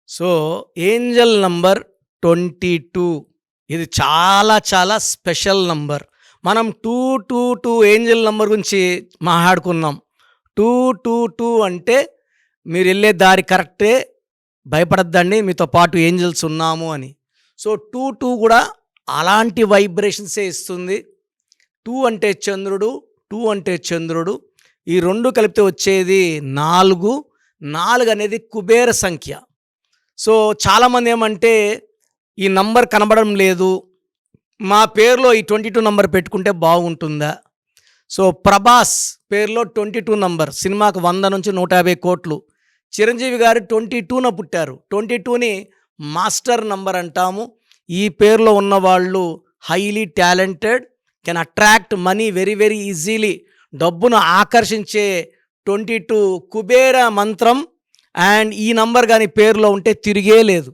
So, Angel number 22 ఇది చాలా చాలా స్పెషల్ నంబర్. మనం 222 ఏంజెల్ నంబర్ గురించి మాట్లాడుకున్నాం. 222 అంటే మీరెళ్ళే దారి కరెక్టే. భయపడొద్దండి. మీతో పాటు ఏంజెల్స్ ఉన్నాము అని. సో, 22 కూడా అలాంటి వైబ్రేషన్సే ఇస్తుంది. 2 అంటే చంద్రుడు, 2 అంటే చంద్రుడు. ఈ 2 కలిపితే వచ్చేది 4. 4 అనేది కుబేర సంఖ్య. సో, చాలామంది ఏమంటే ఈ నంబర్ కనబడడం లేదు. మా పేరులో ఈ 22 నంబర్ పెట్టుకుంటే బాగుంటుందా? సో, 'ప్రభాస్' పేరులో 22 నంబర్. సినిమాకు 100-150 కోట్లు. చిరంజీవి గారు 22న పుట్టారు. 22ని మాస్టర్ నంబర్ అంటాము. ఈ పేరులో ఉన్నవాళ్ళు highly talented, can attract money very very easily. డబ్బును ఆకర్షించే 22 కుబేర మంత్రం. అండ్ ఈ నంబర్ గాని పేరులో ఉంటే తిరిగే లేదు.